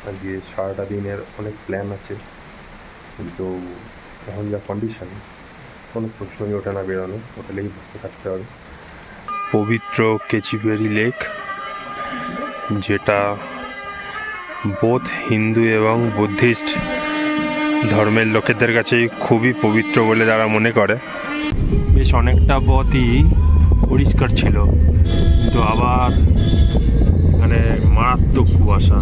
আজকে সারাটা দিনের অনেক প্ল্যান আছে, কিন্তু এখন যা কন্ডিশন কোনো প্রশ্নই ওঠে না বেরোনো, হোটেলেই বসতে থাকতে হবে। পবিত্র কেচিবেরি লেক, যেটা বোধ হিন্দু এবং বুদ্ধিস্ট ধর্মের লোকেদের কাছে খুবই পবিত্র বলে তারা মনে করে। বেশ অনেকটা পথই পরিষ্কার ছিল, কিন্তু আবার মানে মারাত্মক কুয়াশা,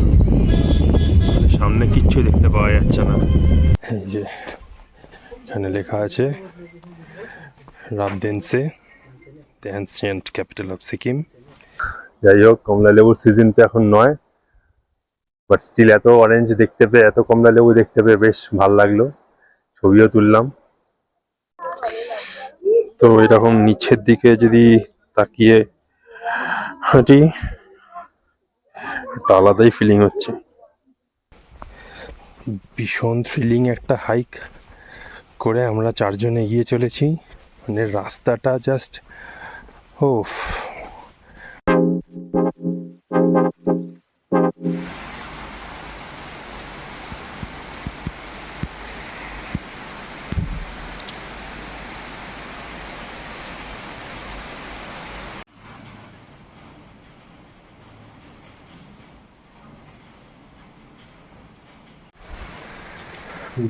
সামনে কিচ্ছু দেখতে পাওয়া যাচ্ছে না। এই যে এখানে লেখা আছে Rabdentse, the ancient capital of Sikkim. যাই হোক, কমলা লেবুর সিজন তো এখন নয়, বাট স্টিল এত অরেঞ্জ দেখতে পেয়ে, এত কমলা লেবু দেখতে পেয়ে বেশ ভাল লাগলো, ছবিও তুললাম। তো এরকম নিচের দিকে যদি তাকিয়ে হাঁটি, একটা আলাদাই ফিলিং হচ্ছে। ভীষণ থ্রিলিং একটা হাইক করে আমরা চারজন এগিয়ে চলেছি। মানে রাস্তাটা just of.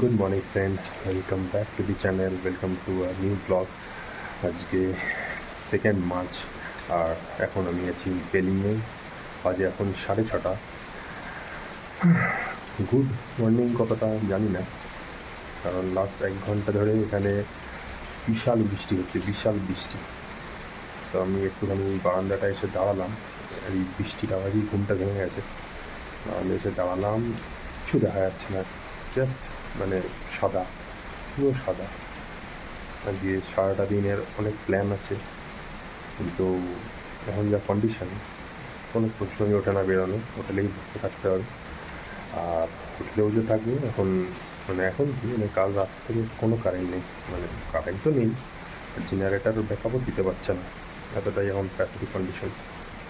Good morning friend, welcome back to the channel, welcome to a new blog. আজকে 2 মার্চ, আর এখন আমি আছি পেলিংয়ে। আজ এখন 6:30। গুড মর্নিং কতটা জানি না, কারণ লাস্ট 1 ঘন্টা ধরে এখানে বিশাল বৃষ্টি হচ্ছে, বিশাল বৃষ্টি। তো আমি একটুখানি বারান্দাটা এসে দাঁড়ালাম, এই বৃষ্টির আওয়াজই ঘুমটা ভেঙে গেছে। আমি এসে দাঁড়ালাম, কিছু দেখা যাচ্ছে না, জাস্ট মানে সাদা, পুরো সাদা। আজকে সারাটা দিনের অনেক প্ল্যান আছে, কিন্তু এখন যা কন্ডিশন কোনো প্রশ্নই ওঠে না বেরোনো, হোটেলেই বসতে থাকতে হবে। আর হোটেলেও যে থাকবে এখন, মানে এখন কি, মানে কাল রাত থেকে কোনো কারেন্ট নেই, মানে কারেন্ট তো নেই, জেনারেটার ব্যাকআপও দিতে পারছে না, এতটাই এখন প্রাকৃতিক কন্ডিশন।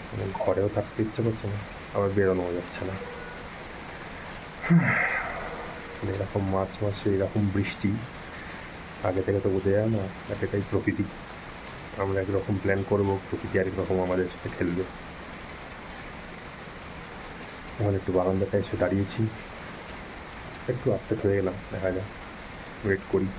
মানে ঘরেও থাকতে ইচ্ছে করছে না, আবার বেরোনোও যাচ্ছে না। এরকম মার্চ মাসে এরকম বৃষ্টি আগে থেকে তো বোঝা যায় না, এটাই প্রকৃতি। আমরা একরকম প্ল্যান করবো, প্রকৃতি আরেক রকম আমাদের সাথে খেলবে। এখন একটু বারান্দাটা এসে দাঁড়িয়েছি, একটু আপসেট হয়ে গেলাম, দেখা যাক, ওয়েট করি।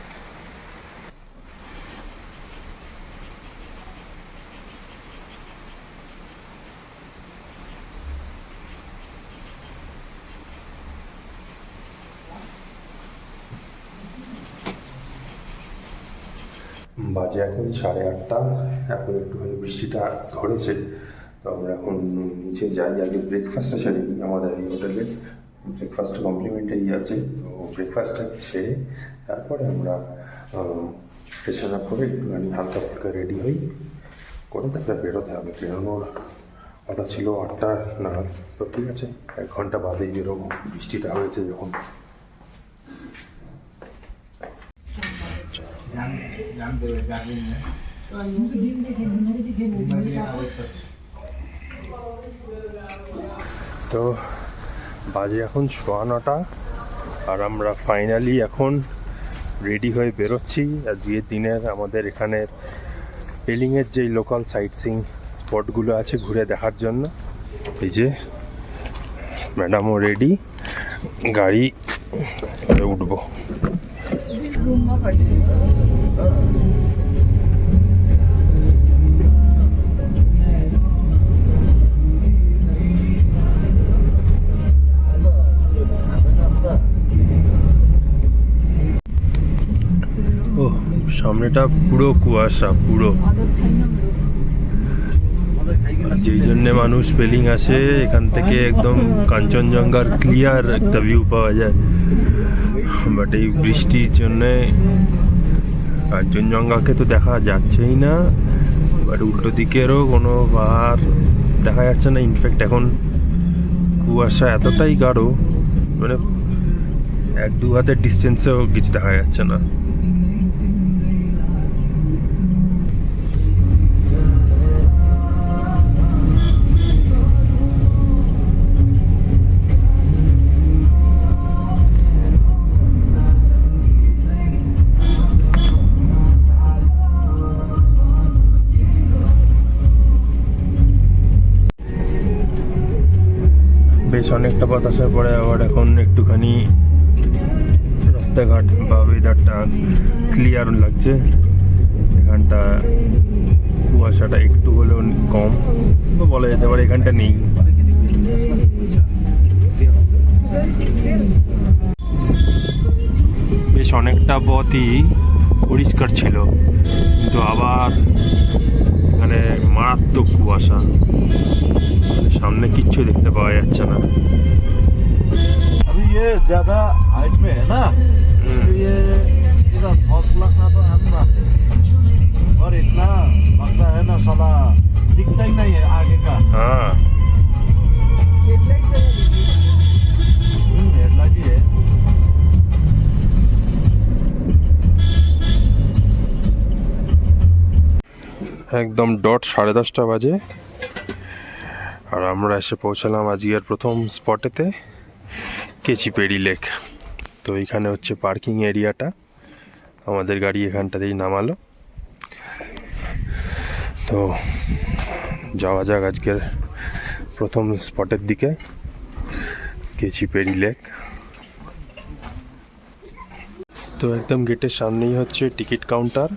বাজে এখন 8:30, এখন একটুখানি বৃষ্টিটা ধরেছে। তো আমরা এখন নিচে যাই, আগে ব্রেকফাস্টটা সেরে নিই। আমাদের এই হোটেলে ব্রেকফাস্ট কমপ্লিমেন্টারি আছে, তো ব্রেকফাস্টটা সেরে তারপরে আমরা ফ্রেশন আপ করে একটুখানি হালকা ফুলকা রেডি হই, করে তারপরে বেরোতে হবে। বেরোনোর কথা ছিল 8টা নাগাদ, তো ঠিক আছে 1 ঘন্টা বাদেই বেরোবো, বৃষ্টিটা হয়েছে যখন। তো বাজে এখন 9:15, আর আমরা ফাইনালি এখন রেডি হয়ে বেরোচ্ছি আজকের দিনের আমাদের এখানের পেলিংয়ের যেই লোকাল সাইট সিইং স্পটগুলো আছে ঘুরে দেখার জন্য। এই যে ম্যাডামও রেডি, গাড়ি উঠবো। ও সামনেটা পুরো কুয়াশা, পুরো। যেই জন্যে মানুষ পেলিং আসে, এখান থেকে একদম কাঞ্চনজঙ্ঘার ক্লিয়ার একটা ভিউ পাওয়া যায়। বাট এই বৃষ্টির জন্যে কাঞ্চনজঙ্ঘাকে তো দেখা যাচ্ছেই না, বাট উল্টো দিকেরও কোনো পাহাড় দেখা যাচ্ছে না। ইনফ্যাক্ট এখন কুয়াশা এতটাই গাঢ়, মানে 1-2 হাতের ডিস্টেন্সেও কিছু দেখা যাচ্ছে না। বেশ অনেকটা পথ আসার পরে আবার এখন একটুখানি রাস্তাঘাট বা ওয়েদারটা ক্লিয়ার লাগছে। এখানটা কুয়াশাটা একটু হলেও কম তো বলা যেতে পারে, এখানটা নেই। বেশ অনেকটা পথই পরিষ্কার ছিল, কিন্তু আবার এখানে মারাত্মক কুয়াশা, সামনে কিচ্ছু দেখতে পাওয়া যাচ্ছে না। अभी ये ज्यादा हाइट में है ना, इसलिए इधर फॉग लगना तो हम बात है। और इतना लगता है ना साला दिखता ही नहीं है आगे का। हाँ हेडलाइट ही है। একদম ডট 10:30 বাজে, আর আমরা এসে পৌঁছালাম আজকের প্রথম স্পটেতে, কেচিপেড়ি লেক। তো এইখানে হচ্ছে পার্কিং এরিয়াটা, আমাদের গাড়ি এখানটাতেই নামালো। তো যাওয়া যাক আজকের প্রথম স্পটের দিকে, কেচিপেড়ি লেক। তো একদম গেটের সামনেই হচ্ছে টিকিট কাউন্টার,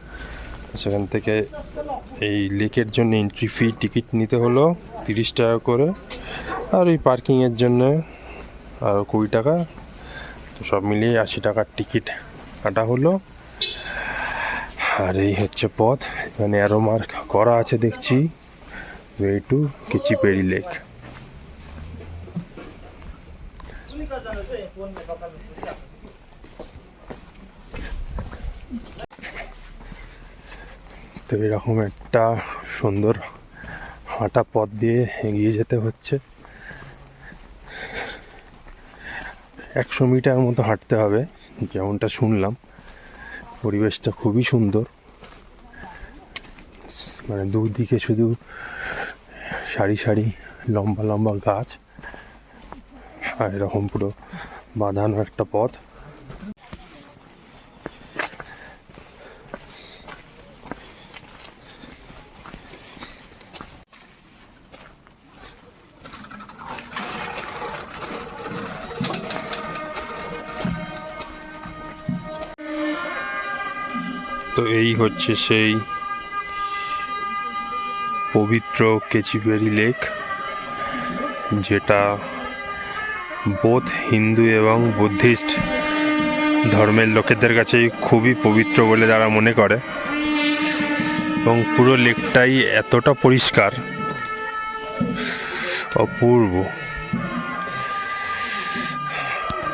সেখান থেকে এই লেকের জন্য এন্ট্রি ফি টিকিট নিতে হলো 30 টাকা করে, আর এই পার্কিংয়ের জন্য আরও 20 টাকা। তো সব মিলিয়ে 80 টাকার টিকিট কাটা হলো। আর এই হচ্ছে পথ, এখানে অ্যারো মার্ক করা আছে দেখছি, ওয়ে টু কেচিপেড়ি লেক। তো এরকম একটা সুন্দর হাঁটা পথ দিয়ে এগিয়ে যেতে হচ্ছে। 100 মিটার মতো হাঁটতে হবে যেমনটা শুনলাম। পরিবেশটা খুবই সুন্দর, মানে দুদিকে শুধু সারি সারি লম্বা লম্বা গাছ, আর এরকম পুরো বাঁধানো একটা পথ। তো এই হচ্ছে সেই পবিত্র কেচিপেড়ি লেক, যেটা বোধ হিন্দু এবং বুদ্ধিস্ট ধর্মের লোকেদের কাছে খুবই পবিত্র বলে তারা মনে করে। এবং পুরো লেকটাই এতটা পরিষ্কার, অপূর্ব।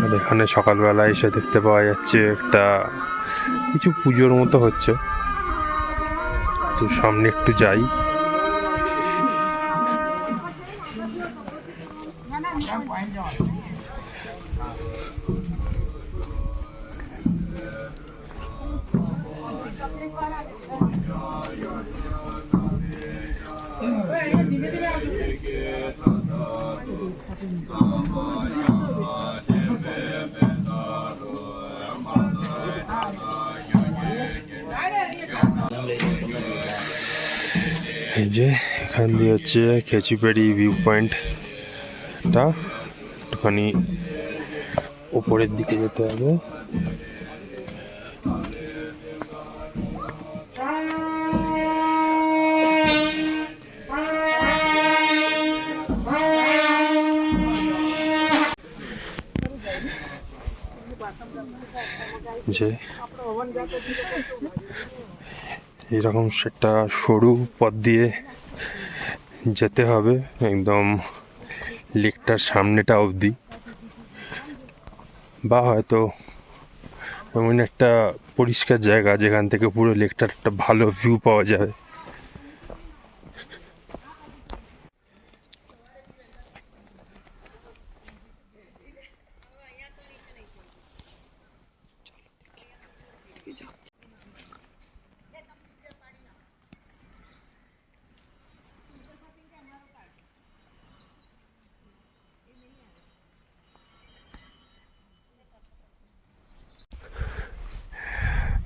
আর এখানে সকালবেলা এসে দেখতে পাওয়া যাচ্ছে একটা কিছু পুজোর মতো হচ্ছে। তো সামনে একটু যাই। এই যে এখান দিয়ে হচ্ছে কেচিপেড়ি ভিউ পয়েন্টটা, একটুখানি উপরের দিকে যেতে হবে। যে এরকম সেটা সরু পথ দিয়ে যেতে হবে একদম লেকটার সামনেটা অবধি, বা হয়তো এমন একটা পরিষ্কার জায়গা যেখান থেকে পুরো লেকটার একটা ভালো ভিউ পাওয়া যাবে।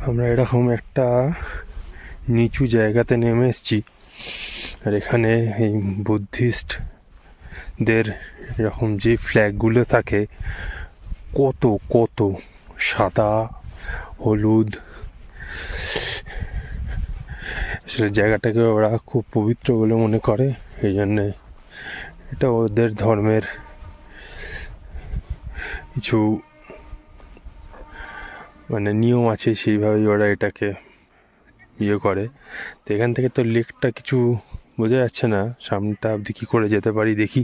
আমরা এরকম একটা নিচু জায়গাতে নেমে এসেছি, আর এখানে এই বুদ্ধিস্ট দের এরকম যে ফ্ল্যাগগুলো থাকে, কত কত সাদা হলুদ, আসলে জায়গাটাকে ওরা খুব পবিত্র বলে মনে করে। এই জন্যে এটা ওদের ধর্মের কিছু মানে নিয়ম আছে, সেইভাবেই ওরা এটাকে ইয়ে করে। তো এখান থেকে তো লেকটা কিছু বোঝা যাচ্ছে না, সামনেটা অবধি কী করে যেতে পারি দেখি।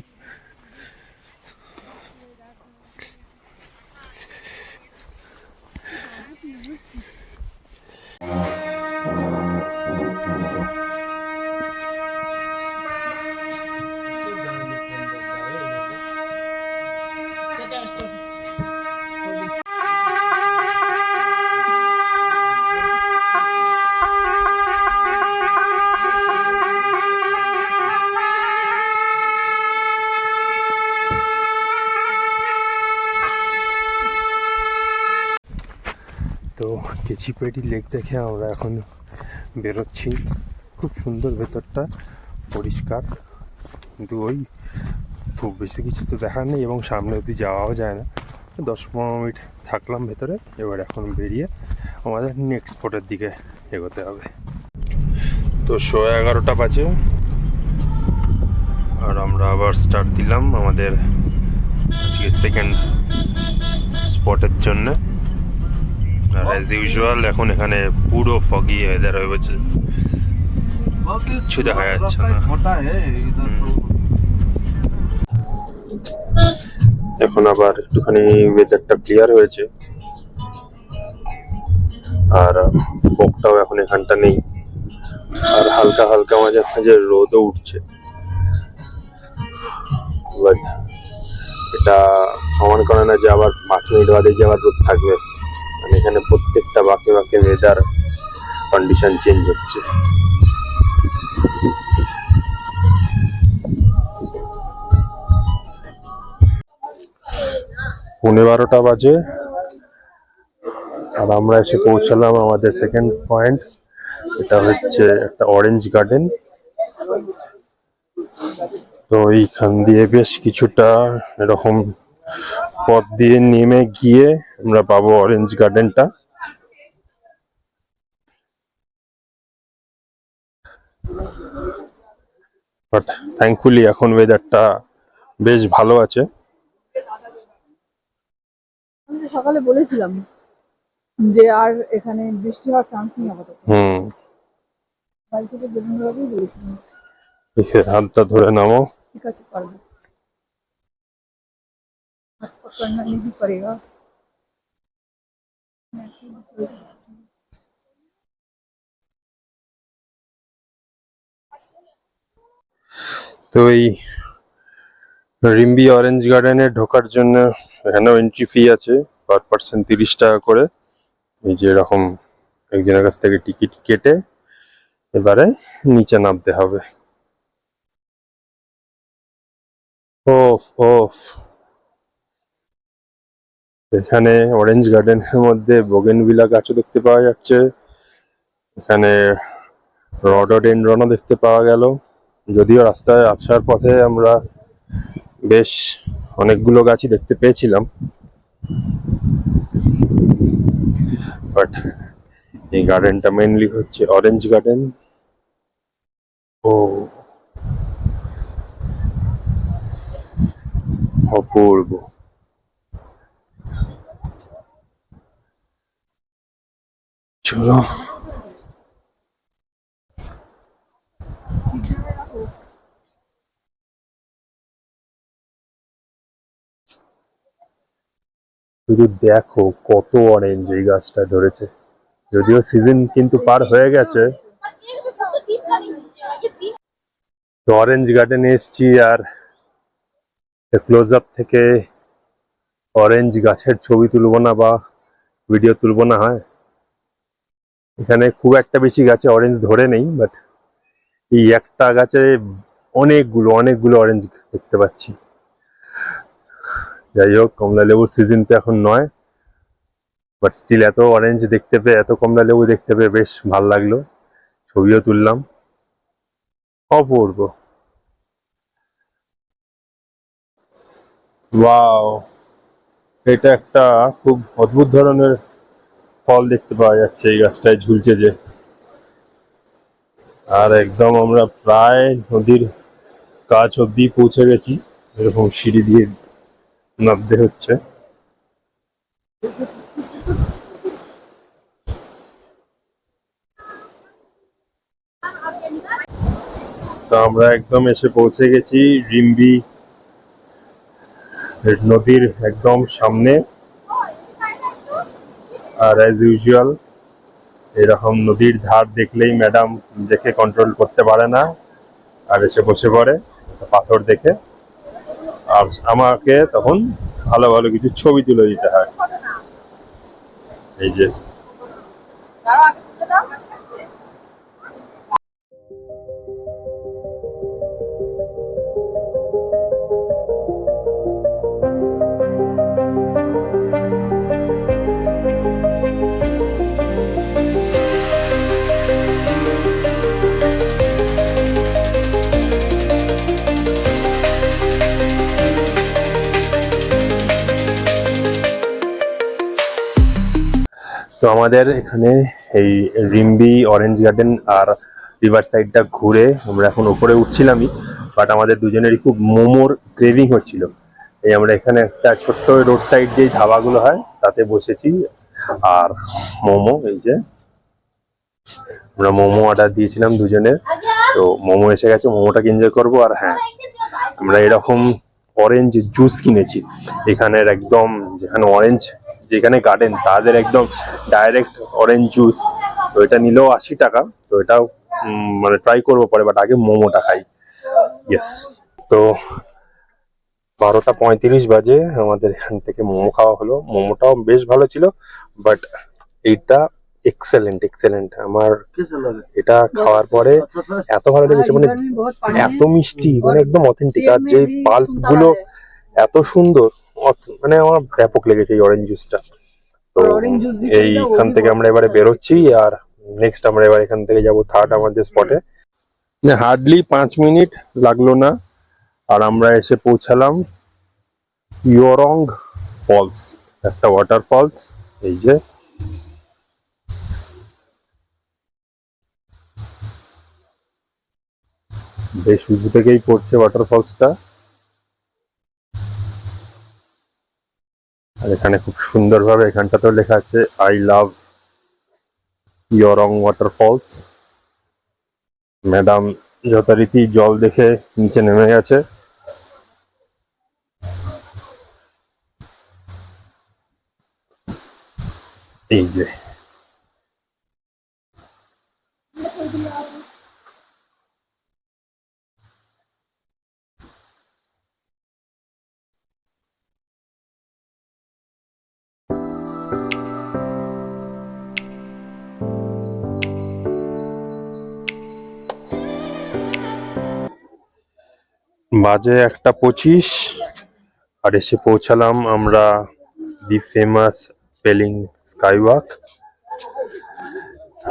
তো কেচিপেটি লেক দেখে আমরা এখন বেরোচ্ছি। খুব সুন্দর, ভেতরটা পরিষ্কার, কিন্তু ওই খুব বেশি কিছু তো দেখার নেই এবং সামনে অবধি যাওয়াও যায় না। 10-15 মিনিট থাকলাম ভেতরে, এবার এখন বেরিয়ে আমাদের নেক্সট স্পটের দিকে এগোতে হবে। তো 11:30 বাজে আর আমরা আবার স্টার্ট দিলাম আমাদের আজকে সেকেন্ড স্পটের জন্য। আর অ্যাজ ইউজুয়াল এখন এখানে পুরো ফগি ওয়েদার হয়ে গেছে, কিচ্ছু দেখা যাচ্ছে না। এখন আবার একটুখানি ওয়েদারটা ক্লিয়ার হয়েছে আর ফগটাও এখন এখানটা নেই, আর হালকা হালকা মাঝে মাঝে রোদও উঠছে। বাট এটা সমান করে না যে আবার 5 মিনিট বাদে যে আবার রোদ থাকবে, মানে এখানে প্রত্যেকটা বাঁকে বাঁকে ওয়েদার কন্ডিশন চেঞ্জ হচ্ছে। পৌনে 12টা বাজে আর আমরা এসে পৌঁছালাম আমাদের সেকেন্ড পয়েন্ট। এটা হচ্ছে একটা অরেঞ্জ গার্ডেন। তো এইখান দিয়ে বেশ কিছুটা এরকম পথ দিয়ে নেমে গিয়ে আমরা পাবো অরেঞ্জ গার্ডেনটা। বাট থ্যাঙ্কফুলি এখন ওয়েদারটা বেশ ভালো আছে। আমি সকালে বলেছিলাম যে আর এখানে বৃষ্টি হওয়ার চান্স নেই আপাতত। বাড়ি থেকে বেরোনোর আগেই বলেছিলাম। হাতটা ধরে নামো। ঠিক আছে, পারবো। হাত পকড়না नहीं पड़ेगा। তো এই রিম্বি অরেঞ্জ গার্ডেনে ঢোকার জন্য এখানেও এন্ট্রি ফি আছে, পার পার্সন 30 টাকা করে। এই যে এরকম একজনের কাছ থেকে টিকিট কেটে এবারে নিচে নামতে হবে। ওফ ওফ, এখানে অরেঞ্জ গার্ডেনের মধ্যে বোগেনভিলা গাছও দেখতে পাওয়া যাচ্ছে, এখানে রডোডেনড্রনও দেখতে পাওয়া গেল। যদিও রাস্তায় আসার পথে আমরা বেশ অনেকগুলো গাছই দেখতে পেয়েছিলাম, বাট এই গার্ডেনটা মেইনলি হচ্ছে অরেঞ্জ গার্ডেন। ও অপূর্ব। চলো শুধু দেখো কত অরেঞ্জ এই গাছটা ধরেছে, যদিও সিজন কিন্তু পার হয়ে গেছে। তো অরেঞ্জ গার্ডেনে এসছি আর ক্লোজ আপ থেকে অরেঞ্জ গাছের ছবি তুলবো না বা ভিডিও তুলবো না, হয় এখানে খুব একটা বেশি গাছে অরেঞ্জ ধরে নেই, বাট এই একটা গাছে অনেকগুলো অনেকগুলো অরেঞ্জ দেখতে পাচ্ছি। যাই হোক, কমলা লেবুর সিজন তো এখন নয়, বাট স্টিল এত অরেঞ্জ দেখতে পেয়ে, এত কমলা লেবু দেখতে পেয়ে বেশ ভালো লাগলো, ছবিও তুললাম। অপূর্ব। ওয়াও, এটা একটা খুব অদ্ভুত ধরনের ফল দেখতে পাওয়া যাচ্ছে এই গাছটায় ঝুলছে যে। আর একদম আমরা প্রায় নদীর কাছ অব্দি পৌঁছে গেছি, এরকম সিঁড়ি দিয়ে নামতে হচ্ছে। তো আমরা একদম এসে পৌঁছে গেছি রিম্বি নদীর একদম সামনে। আর অ্যাজ ইউজুয়াল এরকম নদীর ধার দেখলেই ম্যাডাম দেখে কন্ট্রোল করতে পারে না, আর এসে বসে পড়ে পাথর দেখে। আর আমাকে তখন ভালো ভালো কিছু ছবি তুলে দিতে হয়। এই যে তো আমাদের এখানে এই রিম্বি অরেঞ্জ গার্ডেন আর রিভার সাইডটা ঘুরে আমরা এখন উপরে উঠছিলামই, বাট আমাদের দুজনেরই খুব মোমোর ক্রেভিং হচ্ছিল। এই আমরা এখানে একটা ছোট্ট রোড সাইড যেই ধাবাগুলো হয় তাতে বসেছি, আর মোমো, এই যে আমরা মোমো অর্ডার দিয়েছিলাম দুজনের। তো মোমো এসে গেছে, মোমোটাকে এনজয় করবো। আর হ্যাঁ, আমরা এরকম অরেঞ্জ জুস কিনেছি এখানের, একদম যেখানে অরেঞ্জ যেখানে গার্ডেন তাদের একদম ডাইরেক্ট অরেঞ্জ জুস। তো এটা নিলেও 80 টাকা। তো এটাও মানে ট্রাই করবো পরে, বাট আগে মোমোটা খাই। ইয়েস। তো 12টা 35 বাজে আমাদের এখান থেকে মোমো খাওয়া হলো। মোমোটাও বেশ ভালো ছিল, বাট এইটা এক্সেলেন্ট এক্সেলেন্ট। আমার এটা খাওয়ার পরে এত ভালো লেগেছে, মানে এত মিষ্টি, মানে একদম অথেন্টিক। আর যে পাল্প গুলো এত সুন্দর, মানে আমার ব্যাপক লেগেছে এই অরেঞ্জ জুসটা। তো এইখান থেকে আমরা এবারে বেরোচ্ছি, আর নেক্সট আমরা এবার এখান থেকে যাবো থার্ড আমাদের স্পটে। হার্ডলি 5 মিনিট লাগলো না, আর আমরা এসে পৌঁছালাম ইয়রং ফলস, একটা ওয়াটার ফলস। এই যে বেশ উঁচু থেকেই পড়ছে ওয়াটার ফলসটা। আর এখানে খুব সুন্দরভাবে এখানটাতেও লেখা আছে I love Yorong water falls. Madam যথারীতি জল দেখে নিচে নেমে গেছে। এই যে বাজে 1:25, আর এসে পৌঁছালাম আমরা দি ফেমাস পেলিং স্কাইওয়াক।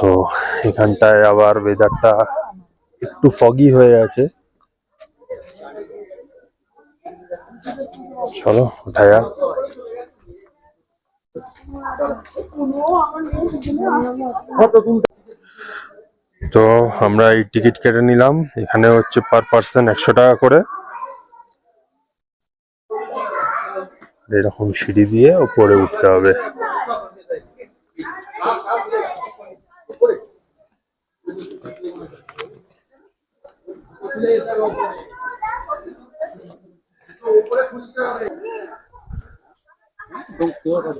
তো এখানটায় আবার ওয়েদারটা একটু ফগি হয়ে আছে। চলো ওঠা যাক। তো আমরা এই টিকিট কেটে নিলাম। এখানে হচ্ছে পার পার্সন 100 টাকা করে। এরকম সিঁড়ি দিয়ে উপরে উঠতে হবে।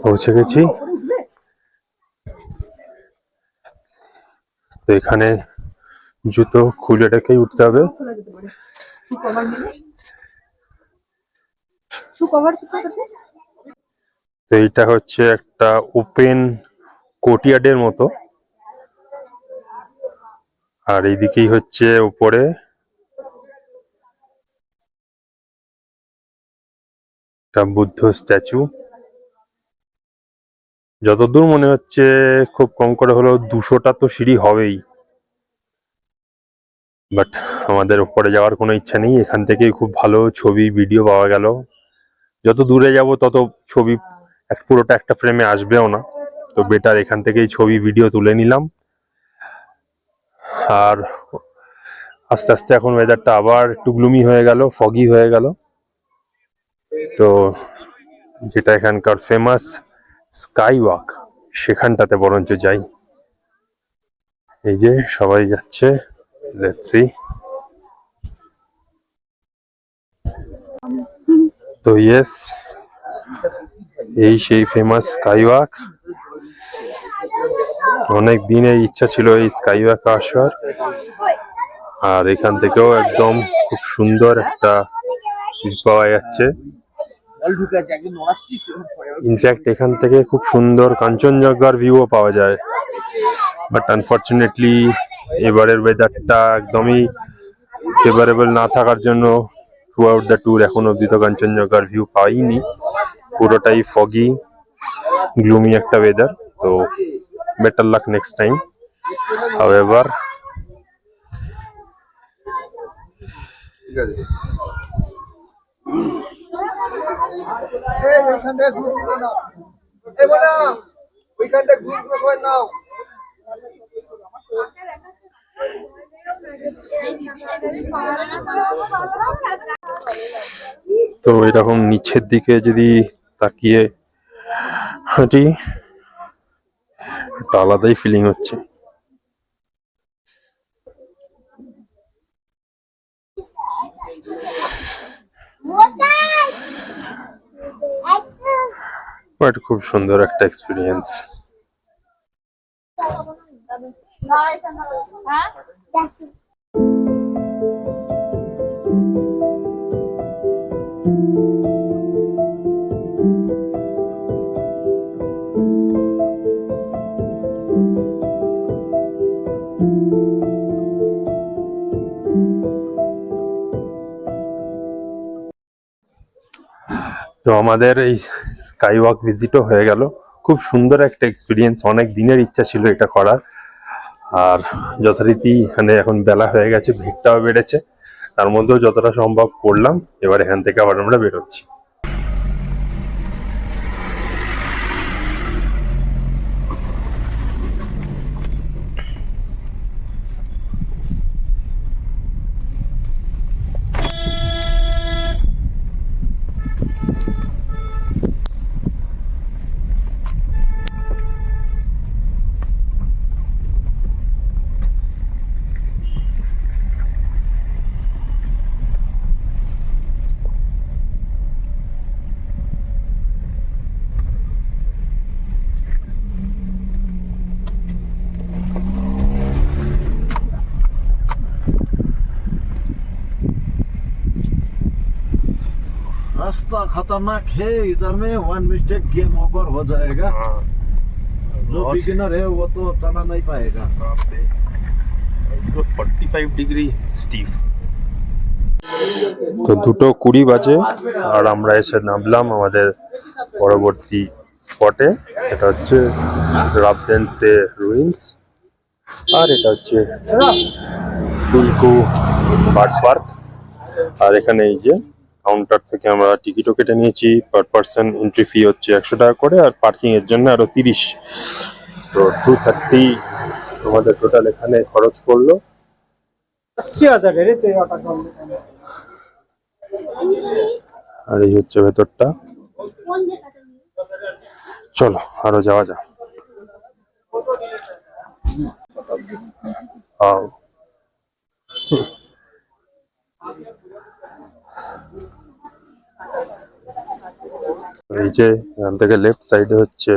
পৌঁছে গেছি। তো এখানে জুতো খুলে রেখেই উঠতে হবে। তো এইটা হচ্ছে একটা ওপেন কোর্টইয়ার্ডের মতো, আর এইদিকেই হচ্ছে উপরে একটা বুদ্ধ স্ট্যাচু। যতদূর মনে হচ্ছে খুব কম করে হলেও 200টা তো সিঁড়ি হবেই, বাট আমাদের উপরে যাওয়ার কোনো ইচ্ছা নেই। এখান থেকেই খুব ভালো ছবি ভিডিও পাওয়া গেল। যত দূরে যাব তত ছবি পুরোটা একটা ফ্রেমে আসবেও না, তো বেটার এখান থেকেই ছবি ভিডিও তুলে নিলাম। আর আস্তে আস্তে এখন ওয়েদারটা আবার একটু গ্লুমি হয়ে গেল, ফগি হয়ে গেল। তো যেটা এখানকার ফেমাস স্কাই ওয়াক, সেখানটাতে বরঞ্চ যাই। এই যে সবাই যাচ্ছে, লেটস সি। তো ইয়েস, এই সেই ফেমাস স্কাই ওয়াক। অনেক দিনের ইচ্ছা ছিল এই স্কাই ওয়াক আসার, আর এখান থেকেও একদম খুব সুন্দর একটা ভিউ পাওয়া যাচ্ছে। ইনফ্যাক্ট এখান থেকে খুব সুন্দর কাঞ্চনজঙ্ঘার ভিউও পাওয়া যায়, বাট আনফরচুনেটলি এবারের ওয়েদারটা একদমই ফেভারেবল না থাকার জন্য থ্রু আউট দ্য ট্যুর এখন অব্দি তো কাঞ্চনজঙ্ঘার ভিউ পাইনি। পুরোটাই ফগি গ্লুমি একটা ওয়েদার। তো better luck next time. However তো এরকম নিচের দিকে যদি তাকিয়ে হাঁটি, একটা আলাদাই ফিলিং হচ্ছে। বাট খুব সুন্দর একটা এক্সপিরিয়েন্স। তো আমাদের এই স্কাই ওয়াক ভিজিটও হয়ে গেল। খুব সুন্দর একটা এক্সপিরিয়েন্স, অনেক দিনের ইচ্ছা ছিল এটা করার। আর যথারীতি এখানে এখন বেলা হয়ে গেছে, ভিড়টাও বেড়েছে, তার মধ্যেও যতটা সম্ভব করলাম। এবার এখান থেকে আবার আমরা বেরোচ্ছি। रास्ता खतरनाक है, इधर में वन मिस्टेक गेम ओवर हो जाएगा। जो बिगिनर है वो तो चला नहीं पाएगा। 45 ডিগ্রি স্টিফ। তো 2:20 বাজে আর আমরা এসে নামলাম আমাদের পরবর্তী স্পটে। এটা হচ্ছে রাবডেন্সে রুইন্স, আর এটা হচ্ছে টুলকু বার্ড পার্ক। আর এখানে এই যে কাউন্টার থেকে আমরা টিকিটও কেটে নিয়েছি। পার পার্সন এন্ট্রি ফি হচ্ছে 100 টাকা করে, আর পার্কিং এর জন্য আরো 30। তো 230 আমাদের টোটাল এখানে খরচ পড়লো 80,000। আর এই হচ্ছে ভেতরটা। চলো আরো যাওয়া যাক। এই যে এখান থেকে লেফট সাইডে হচ্ছে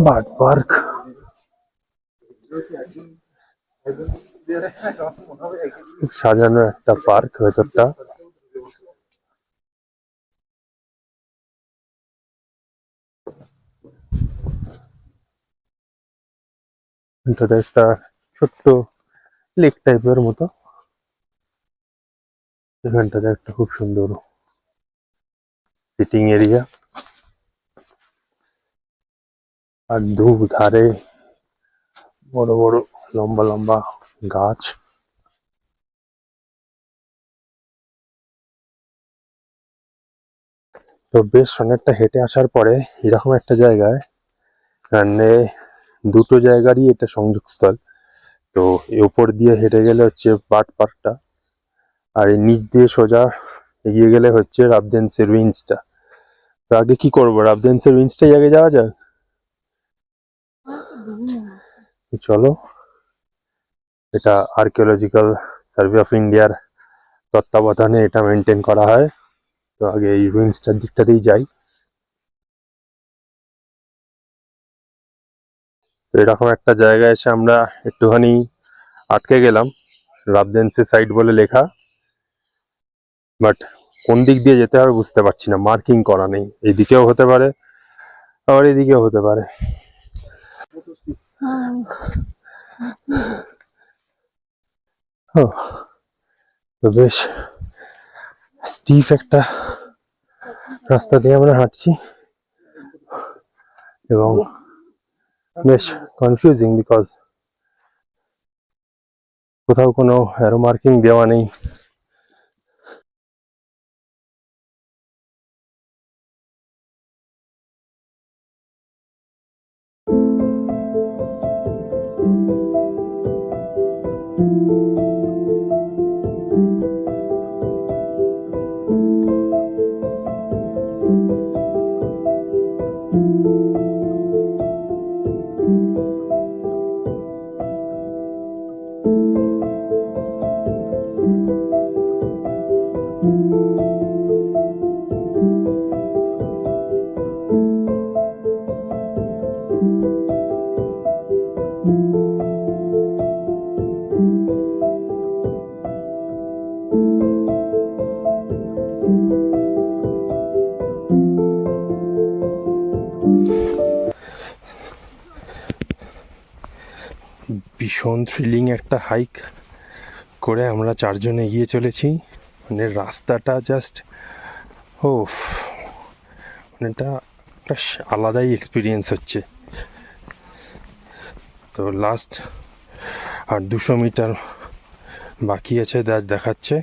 বার্ড পার্ক। খুব সাজানো একটা পার্ক ভেতরটা। এটাতে একটা ছোট্ট লেক টাইপের মতো। এখানটাতে একটা খুব সুন্দর সিটিং এরিয়া, আর ধারে বড় বড় লম্বা লম্বা গাছ। তো বেশ অনেকটা হেঁটে আসার পরে এরকম একটা জায়গায়, মানে দুটো জায়গারই এটা সংযোগস্থল। তো এই উপর দিয়ে হেঁটে গেলে হচ্ছে বার্ড পার্কটা, আর এই নিচ দিয়ে সোজা এগিয়ে গেলে হচ্ছে রাবদেন্সের রুইন্সটা। তো আগে কি করবো, রাবদেন্সের রুইন্সটাই আগে যাওয়া যাক। তো চলো, এটা আর্কিওলজিক্যাল সার্ভে অফ ইন্ডিয়ার তত্ত্বাবধানে এটা মেনটেন করা হয়। তো আগে এই রুইন্সটার দিকটাতেই যাই। তো এরকম একটা জায়গায় এসে আমরা একটুখানি আটকে গেলাম, রাবদেন্সের সাইড বলে লেখা, বাট কোন দিক দিয়ে যেতে হবে বুঝতে পারছি না, মার্কিং করা নেই। এইদিকেও হতে পারে আবার এদিকেও হতে পারে। ও, তো বেশ স্টিফ একটা রাস্তা দিয়ে আমরা হাঁটছি এবং বেশ কনফিউজিং, বিকজ কোথাও কোনো অ্যারো মার্কিং দেওয়া নেই। ভীষণ থ্রিলিং একটা হাইক করে আমরা চারজন এগিয়ে চলেছি। মানে রাস্তাটা জাস্ট ও, মানে এটা একটা আলাদাই এক্সপিরিয়েন্স হচ্ছে। তো লাস্ট আর 200 মিটার বাকি আছে, দেখাচ্ছে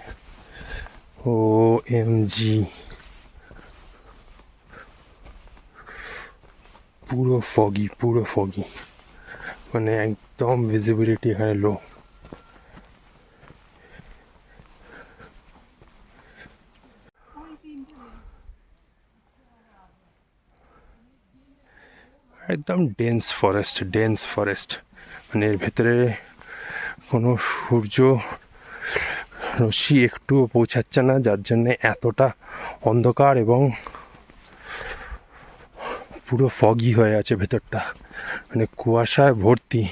OMG, পুরো ফগি, মানে একদম ভিজিবিলিটি এখানে লো। একদম ডেন্স ফরেস্ট, মানে এর ভেতরে কোনো সূর্য রশ্মি একটুও পৌঁছাচ্ছে না, যার জন্যে এতটা অন্ধকার এবং পুরো ফগি হয়ে আছে ভেতরটা, মানে কুয়াশায় ভর্তি।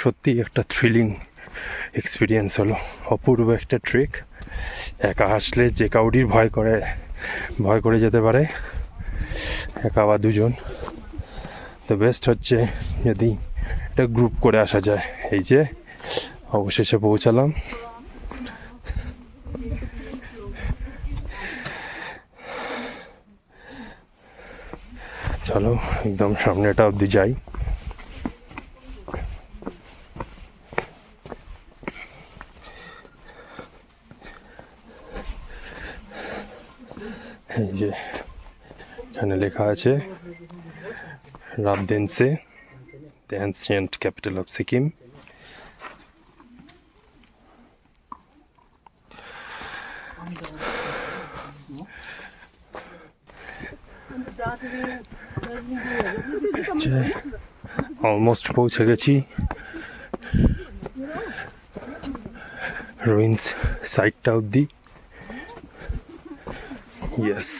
সত্যি একটা থ্রিলিং এক্সপিরিয়েন্স হলো, অপূর্ব একটা ট্রেক। একা আসলে যে কাউরির ভয় করে যেতে পারে, একা বা দুজন। তো বেস্ট হচ্ছে যদি এটা গ্রুপ করে আসা যায়। এই যে অবশেষে পৌঁছালাম। চলো একদম সামনেটা অবধি যাই। এই যে এখানে লেখা আছে রাবদেন্সে, the ancient capital of Sikkim. Almost পৌঁছে গেছি রুইন্স সাইটটা অবধি। ইয়েস,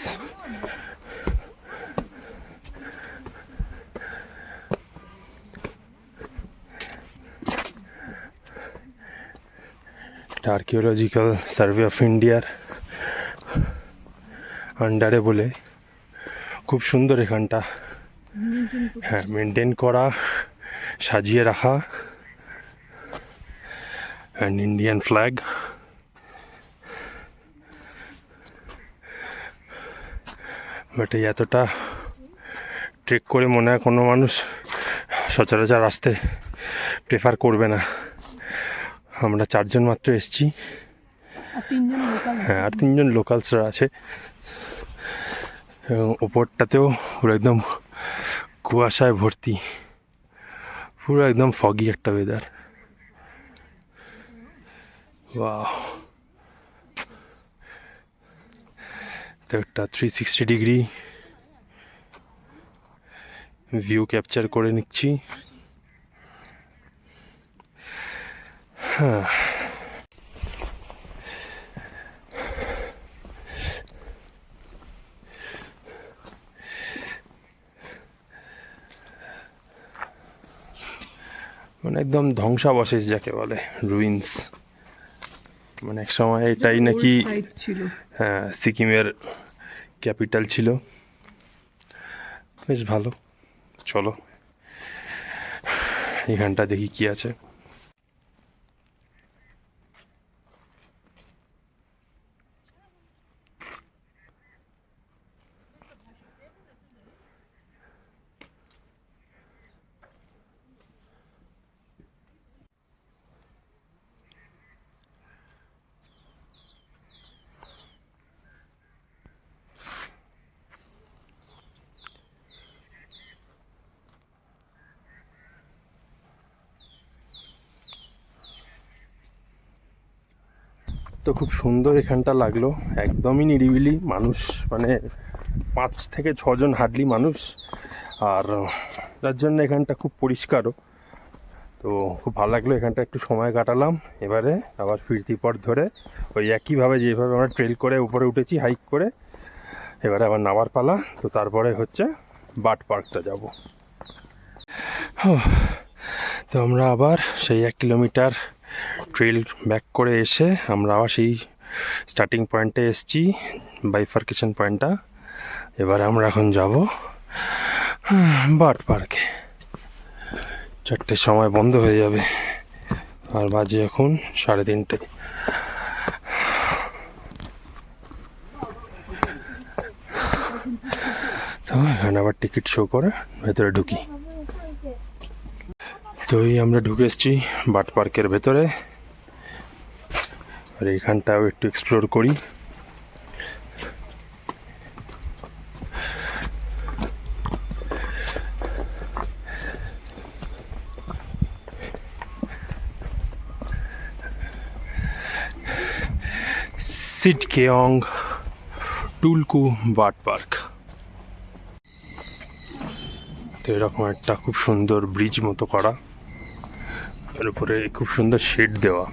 আর্কিওলজিক্যাল সার্ভে অফ ইন্ডিয়ার আন্ডারে বলে খুব সুন্দর এখানটা। হ্যাঁ, মেনটেন করা, সাজিয়ে রাখা, অ্যান্ড ইন্ডিয়ান ফ্ল্যাগ। বাট এই এতটা ট্রেক করে মনে হয় কোনো মানুষ সচরাচর আসতে প্রেফার করবে না। আমরা চারজন মাত্র এসেছি, আর 3 জন লোকাল। হ্যাঁ, আর 3 জন লোকালসরা আছে। এবং ওপরটাতেও পুরো একদম কুয়াশায় ভর্তি, পুরো একদম ফগি একটা ওয়েদার। ওয়াও, তো একটা 360 ডিগ্রি ভিউ ক্যাপচার করে নিচ্ছি। হ্যাঁ, মানে একদম ধ্বংসাবশেষ যাকে বলে, রুইন্স। মানে এক সময় এটাই নাকি ছিল। হ্যাঁ সিকিমের ক্যাপিটাল ছিল। বেশ ভালো, চলো এখানটা দেখি কি আছে। তো খুব সুন্দর এখানটা লাগলো, একদমই নিরিবিলি, মানুষ মানে 5 থেকে 6 জন হার্ডলি মানুষ, আর যার জন্য এখানটা খুব পরিষ্কারও। তো খুব ভালো লাগলো, এখানটা একটু সময় কাটালাম। এবারে আবার ফিরতি পথ ধরে ওই একইভাবে যেভাবে আমরা ট্রেল করে উপরে উঠেছি হাইক করে, এবারে আবার নামার পালা। তো তারপরে হচ্ছে বার্ড পার্কটা যাব। তো আমরা আবার সেই 1 কিলোমিটার ট্রেল ব্যাক করে এসে আমরা আবার সেই স্টার্টিং পয়েন্টে এসেছি, বাইফার্কেশন পয়েন্টটা। এবারে আমরা এখন যাব বার্ড পার্কে। 4টের সময় বন্ধ হয়ে যাবে, আর বাজে এখন 3:30। তো এখানে আবার টিকিট শো করে ভেতরে ঢুকি। তো এই আমরা ঢুকে এসেছি বার্ড পার্কের ভেতরে, আর এইখানটাও একটু এক্সপ্লোর করি। সিটকেয়ং টুলকু বার্ড পার্ক। তো এরকম একটা খুব সুন্দর ব্রিজ মতো করা, এর উপরে খুব সুন্দর শেড দেওয়া।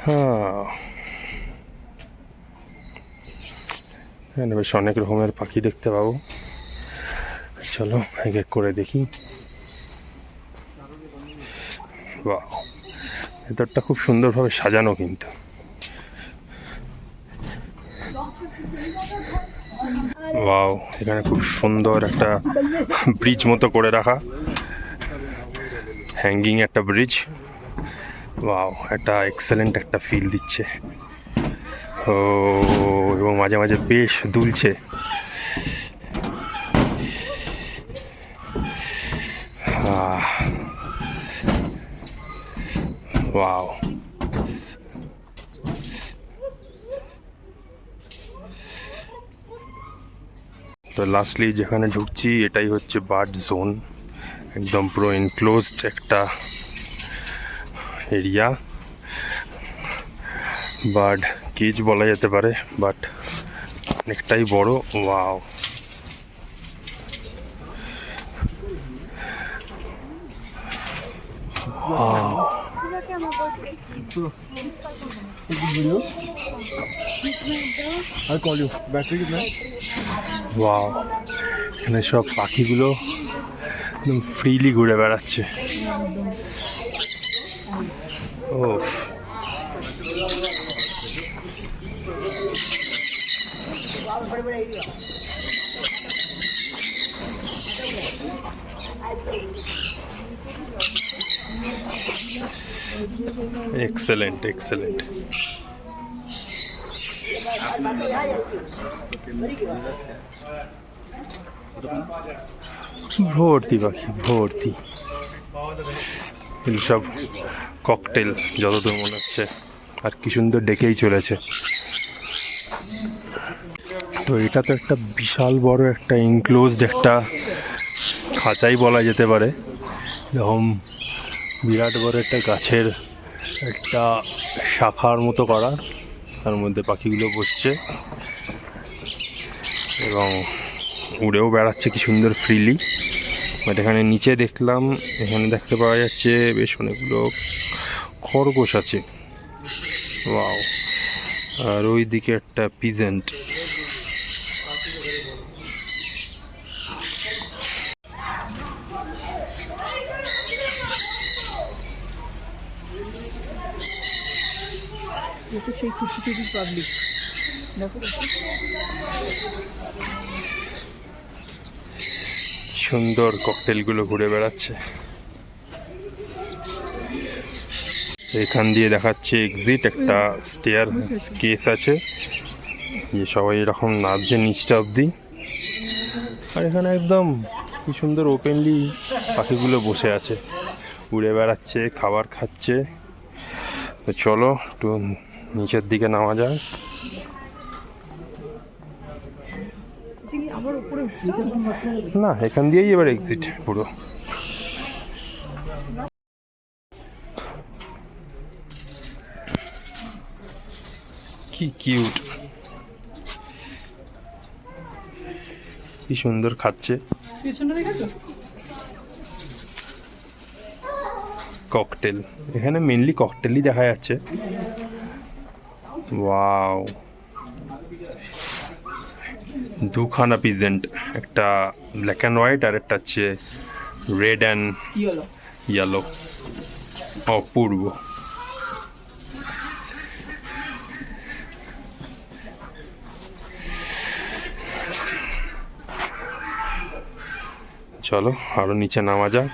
হ্যাঁ, এখানে বেশ অনেক রকমের পাখি দেখতে পাবো। চলো এক এক করে দেখি। বাহ, ভেতরটা খুব সুন্দরভাবে সাজানো কিন্তু। ওয়াও, এখানে খুব সুন্দর একটা ব্রিজ মতো করে রাখা, হ্যাঙ্গিং একটা ব্রিজ। ওয়াও, একটা এক্সেলেন্ট একটা ফিল দিচ্ছে। ও, এবং মাঝে মাঝে বেশ দুলছে। ওয়াও, তো লাস্টলি যেখানে ঢুকছি এটাই হচ্ছে বার্ড জোন, একদম পুরো এনক্লোজড একটা এরিয়া। বার্ড কেজ বলা যেতে পারে, বাট অনেকটাই বড়। ওয়াও, ওয়াও, এখানে সব পাখিগুলো একদম ফ্রিলি ঘুরে বেড়াচ্ছে। ও, এক্সেলেন্ট এক্সেলেন্ট। ভর্তি পাখি ভর্তি, এগুলো সব ককটেল যতদূর মনে হচ্ছে, আর কি সুন্দর ডেকেই চলেছে। তো এটা তো একটা বিশাল বড় একটা এনক্লোজড একটা খাঁচাই বলা যেতে পারে, এরকম বিরাট বড় একটা গাছের একটা শাখার মতো করা, তার মধ্যে পাখিগুলো বসছে এবং উড়েও বেড়াচ্ছে কি সুন্দর ফ্রিলি। বাট এখানে নিচে দেখলাম, এখানে দেখতে পাওয়া যাচ্ছে বেশ অনেকগুলো খরগোশ আছে, ওয়াও। আর ওই দিকে একটা পিজেন্ট। সেই খুশি খুশি পাবলিক দেখো। সুন্দর ককটেলগুলো ঘুরে বেড়াচ্ছে। এখান দিয়ে দেখাচ্ছে এক্সিট, একটা স্টেয়ার কেস আছে, যে সবাই এরকম নামছে নিচটা অবধি। আর এখানে একদম কি সুন্দর ওপেনলি পাখিগুলো বসে আছে, উড়ে বেড়াচ্ছে, খাবার খাচ্ছে। তো চলো একটু নিচের দিকে নামা যায়। না, এখান দিয়েই এবার এক্সিট পুরো। কি কিউট, কি সুন্দর খাচ্ছে। ককটেল, এখানে মেনলি ককটেলই দেখা যাচ্ছে। ওয়াও, দুখানা পিজেন্ট, একটা ব্ল্যাক অ্যান্ড হোয়াইট আর একটা হচ্ছে রেড অ্যান্ড ইয়েলো। অপূর্ব। চলো আরো নিচে নামা যাক।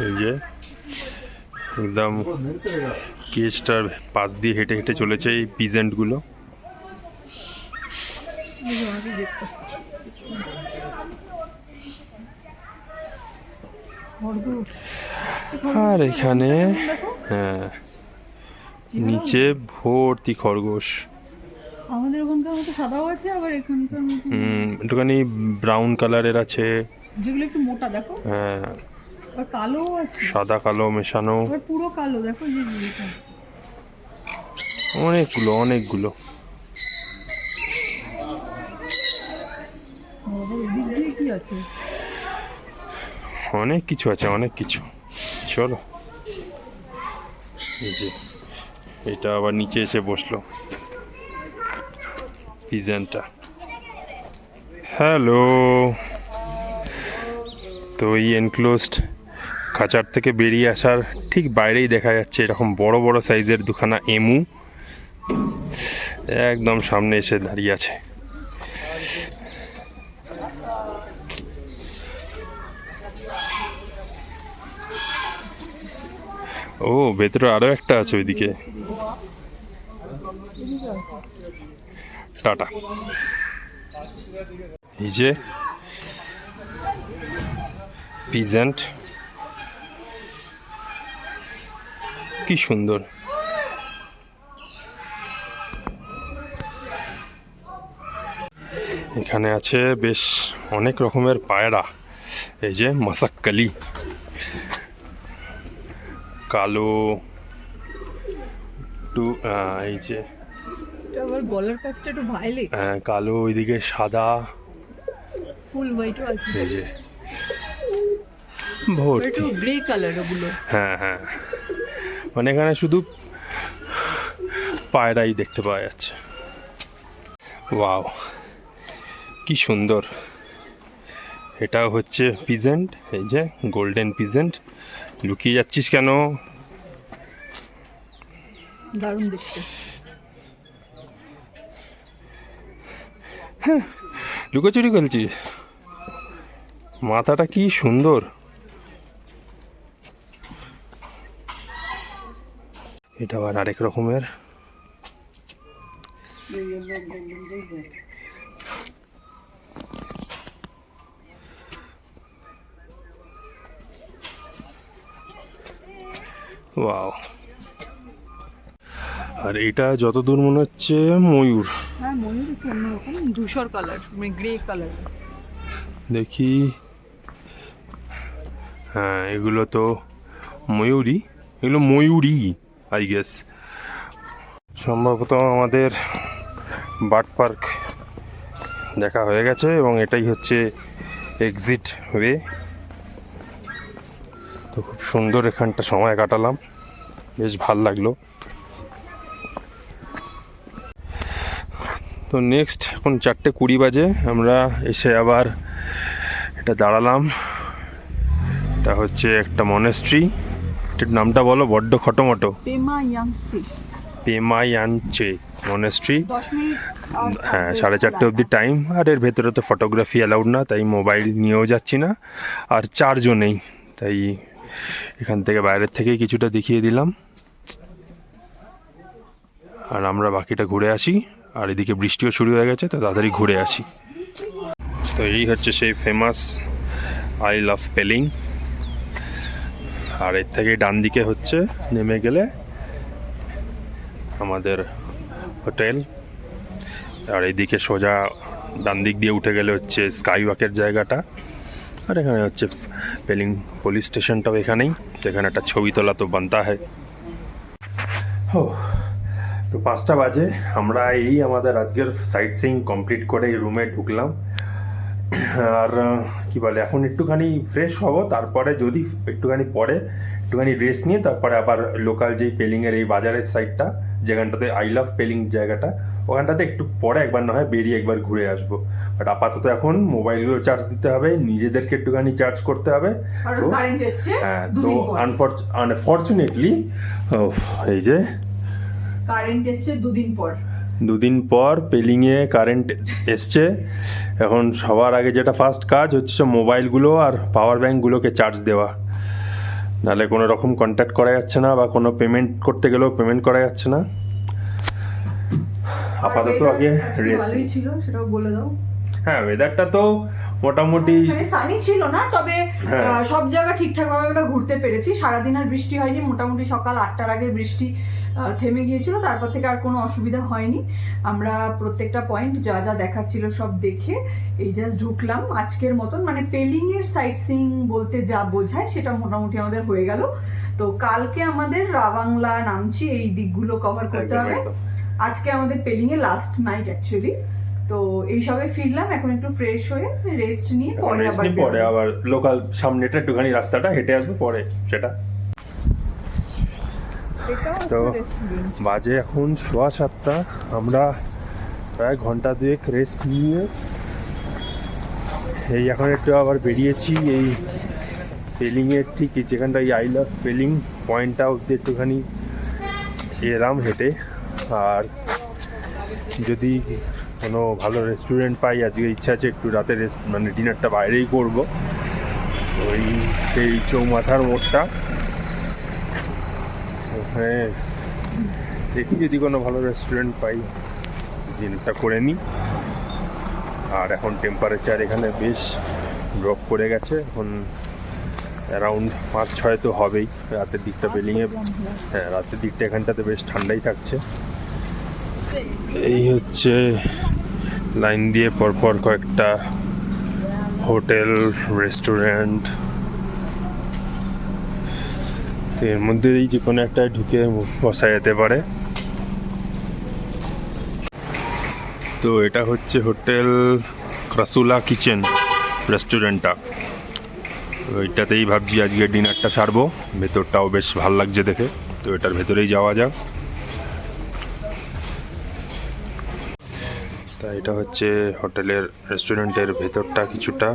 এই যে একদম কেজটার পাশ দিয়ে হেঁটে হেঁটে চলেছে এই পিজেন্টগুলো। আর এখানে হ্যাঁ নিচে ভর্তি খরগোশ। আমাদের ওখানকার মতো সাদাও আছে, আবার এখানকার মতো একটুখানি ব্রাউন কালারের আছে, যেগুলো একটু মোটা দেখো। হ্যাঁ, আর কালো আছে, সাদা কালো মেশানো, আবার পুরো কালো দেখো। যে অনেকগুলো অনেকগুলো। কি আছে, অনেক কিছু আছে, অনেক কিছু। চলো, এই যে এটা আবার নিচে এসে বসলো পিজেন্টটা। হ্যালো। তো এই এনক্লোজড খাঁচার থেকে বেরিয়ে আসার ঠিক বাইরেই দেখা যাচ্ছে এরকম বড় বড় সাইজের দুখানা এমু একদম সামনে এসে দাঁড়িয়ে আছে। ও, ভেতরে আরো একটা আছে ওইদিকে। টাটা। এই যে পিজেন্ট, কি সুন্দর। এখানে আছে বেশ অনেক রকমের পায়রা। এই যে মাসাক্কালি, কালো, একটু এই যে আবার গলার কাছটা একটু ভাইলেট, কালো, ওইদিকে সাদা, ফুল হোয়াইটও আছে। এই যে ভর্তি গ্রে কালার ওগুলো। হ্যাঁ হ্যাঁ, মানে এখানে শুধু পায়রাই দেখতে পাওয়া যাচ্ছে। ওয়াও, কি সুন্দর। এটা হচ্ছে পিজেন্ট, এই যে গোল্ডেন পিজেন্ট। লুকিয়ে যাচ্ছিস কেন? দারুণ দেখতে। লুকোচুরি খেলছি। মাথাটা কি সুন্দর। এটা আবার আরেক রকমের। ওয়াও। আর এটা যতদূর মনে হচ্ছে ময়ূর। হ্যাঁ, ময়ূর একটু অন্যরকম, ধূসর কালার, মানে গ্রে কালার। দেখি, হ্যাঁ এগুলো তো ময়ূরই, এগুলো ময়ূরই আই গেস। সম্ভবত আমাদের বার্ড পার্ক দেখা হয়ে গেছে এবং এটাই হচ্ছে এক্সিট ওয়ে। তো খুব সুন্দর এখানটা সময় কাটালাম, বেশ ভাল লাগলো। তো নেক্সট এখন 4:20 বাজে, আমরা এসে আবার এটা দাঁড়ালাম। এটা হচ্ছে একটা মনেস্ট্রি। এটার নামটা বলো, বড্ড খটোমটো। পেমায়াঞ্চে মনেস্ট্রি। 10 মিনিট। হ্যাঁ, 4:30 অবধি টাইম। আর এর ভেতরে তো ফটোগ্রাফি অ্যালাউড না, তাই মোবাইল নিয়েও যাচ্ছি না। আর চার্জও নেই, তাই এখান থেকে বাইরের থেকেই কিছুটা দেখিয়ে দিলাম। আর আমরা বাকিটা ঘুরে আসি। আর এদিকে বৃষ্টিও শুরু হয়ে গেছে, তো তাড়াতাড়ি ঘুরে আসি। তো এই হচ্ছে সেই ফেমাস আই লাভ পেলিং। আর এর থেকে ডান দিকে হচ্ছে নেমে গেলে আমাদের হোটেল। আর এইদিকে সোজা ডান দিক দিয়ে উঠে গেলে হচ্ছে স্কাই ওয়াকের জায়গাটা। আর এখানে হচ্ছে পেলিং পুলিশ স্টেশনটাও এখানেই, যেখানে একটা ছবি তোলা তো বানতা হয়। ও, তো 5টা বাজে, আমরা এই আমাদের আজকের সাইট সিইং কমপ্লিট করে রুমে ঢুকলাম। আর কি বলে, এখন একটুখানি ফ্রেশ হব, তারপরে যদি একটুখানি পরে একটুখানি রেস্ট নিয়ে তারপরে আবার লোকাল যেই পেলিংয়ের এই বাজারের সাইডটা, যেখানটাতে আই লাভ পেলিং জায়গাটা, ওখানটাতে একটু পরে একবার না হয় বেরিয়ে একবার ঘুরে আসবো। বাট আপাতত এখন মোবাইলগুলো চার্জ দিতে হবে, নিজেদেরকে একটুখানি চার্জ করতে হবে। হ্যাঁ, তো আনফর্চুনেটলি এই যে কারেন্ট এসছে 2 দিন পর। 2 দিন পর পেলিংয়ে কারেন্ট এসছে। এখন সবার আগে যেটা ফার্স্ট কাজ হচ্ছে সব মোবাইলগুলো আর পাওয়ার ব্যাঙ্কগুলোকে চার্জ দেওয়া, নাহলে কোনো রকম কন্ট্যাক্ট করা যাচ্ছে না, বা কোনো পেমেন্ট করতে গেলেও পেমেন্ট করা যাচ্ছে না। আপাতত আগে রেস্ট ছিল, সেটাও বলে দাও। হ্যাঁ, ওয়েদারটা তো মোটামুটি মানে সানি ছিল না, তবে সব জায়গা ঠিকঠাক ভাবে আমরা ঘুরতে পেরেছি। সারাদিন আর বৃষ্টি হয়নি, মোটামুটি সকাল 8টার আগে বৃষ্টি থেমে গিয়েছিল, তারপর থেকে আর কোনো অসুবিধা হয়নি। আমরা প্রত্যেকটা পয়েন্ট যা যা দেখার ছিল সব দেখে এই জাস্ট ঢুকলাম আজকের মতন। মানে পেলিং এর সাইট সিইং বলতে যা বোঝায় সেটা মোটামুটি আমাদের হয়ে গেল। তো কালকে আমাদের রাবাংলা, নামচি এই দিকগুলো কভার করতে হবে। আজকে আমাদের পেলিং এ লাস্ট নাইট অ্যাকচুয়ালি। তো এইসবে ফিরলাম, এখন একটু ফ্রেশ হয়ে রেস্ট নিয়ে পরে আবার লোকাল সামনেটা একটুখানি রাস্তাটা হেঁটে আসবো পরে সেটা। তো বাজে এখন 7:15, আমরা প্রায় ঘন্টা 2 রেস্ট নিয়ে এই এখন একটু আবার বেরিয়েছি এই পেলিংয়ের ঠিক যেখানটা এই আই লাভ পেলিং পয়েন্টটা অব্দি একটুখানি এলাম হেঁটে। আর যদি কোনো ভালো রেস্টুরেন্ট পাই, আজকে ইচ্ছা আছে একটু রাতে মানে ডিনারটা বাইরেই করবো, ওই সেই চৌমাথার মোড়টা ওখানে দেখি যদি কোনো ভালো রেস্টুরেন্ট পাই ডিনারটা করে নিই। আর এখন টেম্পারেচার এখানে বেশ ড্রপ করে গেছে, এখন অ্যারাউন্ড 5-6 তো হবেই। রাতের দিকটা পেলিংয়ে, হ্যাঁ রাতের দিকটা এখানটাতে বেশ ঠান্ডাই থাকছে। এই হচ্ছে লাইন দিয়ে পরপর কয়েকটা হোটেল, রেস্টুরেন্ট, তো এর মধ্যেই যে কোনো একটা ঢুকে বসা যেতে পারে। তো এটা হচ্ছে হোটেল ক্রাসুলা কিচেন রেস্টুরেন্টটা। ওইটাতেই ভাবছি আজকে ডিনারটা সারবো। ভেতরটাও বেশ ভালো লাগছে দেখে, তো এটার ভেতরেই যাওয়া যাক। তা এটা হচ্ছে হোটেলের রেস্টুরেন্টের ভেতরটা কিছুটা।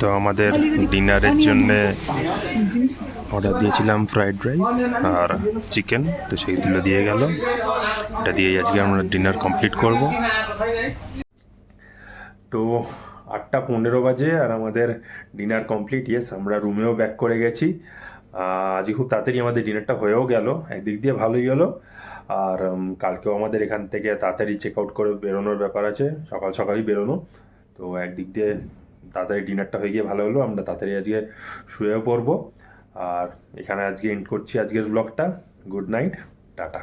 তো আমাদের ডিনারের জন্যে অর্ডার দিয়েছিলাম ফ্রাইড রাইস আর চিকেন, তো সেইগুলো দিয়ে গেল। এটা দিয়েই আজকে আমরা ডিনার কমপ্লিট করব। তো 8:15 বাজে আর আমাদের ডিনার কমপ্লিট। ইয়েস, আমরা রুমেও ব্যাক করে গেছি। আজকে খুব তাড়াতাড়ি আমাদের ডিনারটা হয়েও গেল, একদিক দিয়ে ভালোই হলো। আর কালকেও আমাদের এখান থেকে তাড়াতাড়ি চেক আউট করে বেরোনোর ব্যাপার আছে, সকাল সকালই বেরোনো। তো একদিক দিয়ে তাড়াতাড়ি ডিনারটা হয়ে গিয়ে ভালো হলো, আমরা তাড়াতাড়ি আজকে শুয়েও পড়বো। আর এখানে আজকে এন্ড করছি আজকের ব্লগটা। Good night, tata.